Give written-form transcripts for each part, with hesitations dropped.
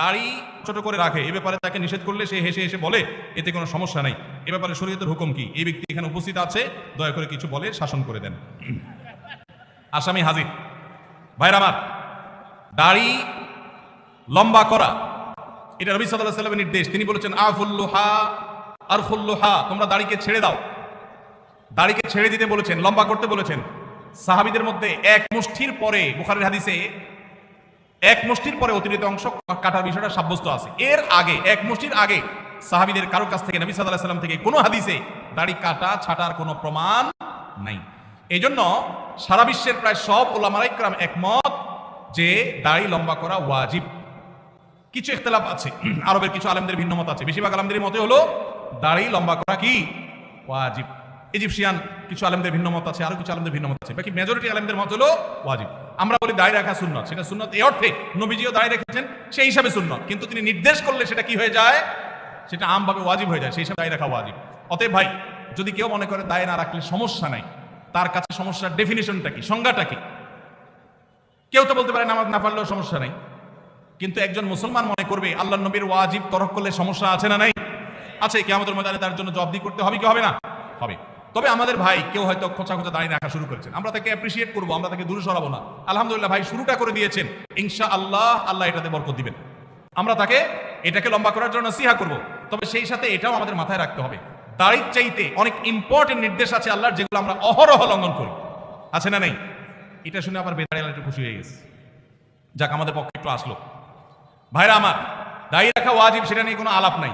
দাড়ি ছোট করে রাখে, এ ব্যাপারে তাকে নিষেধ করলে সে হেসে হেসে বলে এতে কোনো সমস্যা নাই, এ ব্যাপারে শরীয়তের হুকুম কি? এই ব্যক্তি এখানে উপস্থিত আছে, দয়া করে কিছু বলে শাসন করে দেন। আসামি হাজির। ভাইরা আমার, দাড়ি লম্বা করা এটা নবী সাল্লাল্লাহু আলাইহি ওয়াসাল্লামের নির্দেশ। তিনি বলেছেন আফুল্লুহা আরফুল্লুহা, তোমরা দাড়িকে ছেড়ে দাও। দাড়িকে ছেড়ে দিতে বলেছেন, লম্বা করতে বলেছেন। সাহাবীদের মধ্যে এক মুষ্টির পরে, বুখারীর হাদিসে এক মুষ্টির পরে অতিরিক্ত অংশ কাটার বিষয়টা সাব্যস্ত আছে। এর আগে, এক মুষ্টির আগে সাহাবীদের কারোর কাছ থেকে, নবী সাল্লাল্লাহু আলাইহি ওয়াসাল্লাম থেকে কোনো হাদিসে দাড়ি কাটা ছাটার কোনো প্রমাণ নাই। এই জন্য সারা বিশ্বের প্রায় সব উলামায়ে কেরাম একমত যে দাড়ি লম্বা করা ওয়াজিব। কিছু ইখতিলাফ আছে, আরবের কিছু আলেমদের ভিন্ন মত আছে। বেশিরভাগ আলেমদের মতে হলো দাড়ি লম্বা করা কি ওয়াজিব। ইজিপশিয়ান কিছু আলেমদের ভিন্ন মত আছে, আরো কিছু আলেমদের ভিন্ন মত আছে, বাকি মেজরিটি আলেমদের মত হলো ওয়াজিব। আমরা বলি দাড়ি রাখা সুন্নাত, সেটা সুন্নাত এই অর্থে নবীজিও দাড়ি রেখেছেন, সেই হিসাবে সুন্নাত। কিন্তু তিনি নির্দেশ করলে সেটা কি হয়ে যায়? সেটা আমভাবে ওয়াজিব হয়ে যায়, সেই হিসাবে দাড়ি রাখা ওয়াজিব। অতএব ভাই, যদি কেউ মনে করে দাড়ি না রাখলে সমস্যা নাই, তার কাছে সমস্যার ডেফিনিশনটা কি, সংজ্ঞাটা কি? কেউ তো বলতে পারে নামাজ না পড়লেও সমস্যা নাই, কিন্তু একজন মুসলমান মনে করবে আল্লাহর নবীর ওয়াজিব তরক করলে সমস্যা আছে না নাই? আছে। কিয়ামতের ময়দানে তার জন্য জবাবদিহি করতে হবে কি হবে না? হবে। তবে আমাদের ভাই কেউ হয়তো খোঁচা খোঁচা দাঁড়িয়ে রাখা শুরু করেছেন, আমরা তাকে অ্যাপ্রিসিয়েট করবো, আমরা তাকে দূরে সরাবো না। আলহামদুলিল্লাহ ভাই শুরুটা করে দিয়েছেন, ইনশাআল্লাহ আল্লাহ এটাতে বরকত দিবেন। আমরা তাকে এটাকে লম্বা করার জন্য নসিহা করব। তবে সেই সাথে এটাও আমাদের মাথায় রাখতে হবে, দাড়ির চাইতে অনেক ইম্পর্টেন্ট নির্দেশ আছে আল্লাহর, যেগুলো আমরা অহরহ লঙ্ঘন করি। আছে না নেই? এটা শুনে আবার বেদাড়িয়ালা একটু খুশি হয়ে গেছে, যাক আমাদের পক্ষে একটু আসলো। ভাইরা আমার, দাড়ি রাখা ওয়াজিব, সেটা নিয়ে কোনো আলাপ নাই,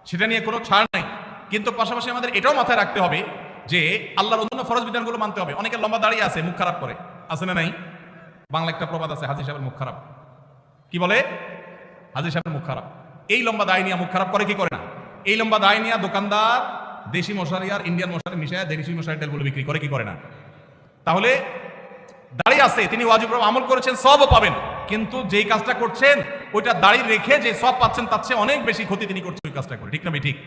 সেটা নিয়ে কোনো ছাড় নাই। কিন্তু পাশাপাশি আমাদের এটাও মাথায় রাখতে হবে যে আল্লাহর অন্যান্য ফরজ বিধানগুলো মানতে হবে। অনেকের লম্বা দাড়ি আছে, মুখ খারাপ করে, আছে না নাই? বাংলা একটা প্রবাদ আছে, হাজী সাহেবের মুখ খারাপ। কি বলে? হাজী সাহেবের মুখ খারাপ। এই লম্বা দাড়ি নিয়ে মুখ খারাপ করে কি করে না? এই লম্বা দাড়ি নিয়ে দোকানদার দেশি মশারি আর ইন্ডিয়ান মশারি মিশায় দেশি মশারি তেলগুলো বিক্রি করে কি করে না? তাহলে দাড়ি আছে, তিনি ওয়াজিব আমল করেছেন, সবও পাবেন, কিন্তু যেই কাজটা করছেন ওইটা দাড়ি রেখে যে সব পাচ্ছেন তার চেয়ে অনেক বেশি ক্ষতি তিনি করছেন ওই কাজটা করে। ঠিক না? ঠিক।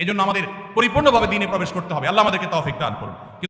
এই জন্য আমাদের পরিপূর্ণভাবে দ্বীনে প্রবেশ করতে হবে। আল্লাহ আমাদেরকে তৌফিক দান করুন।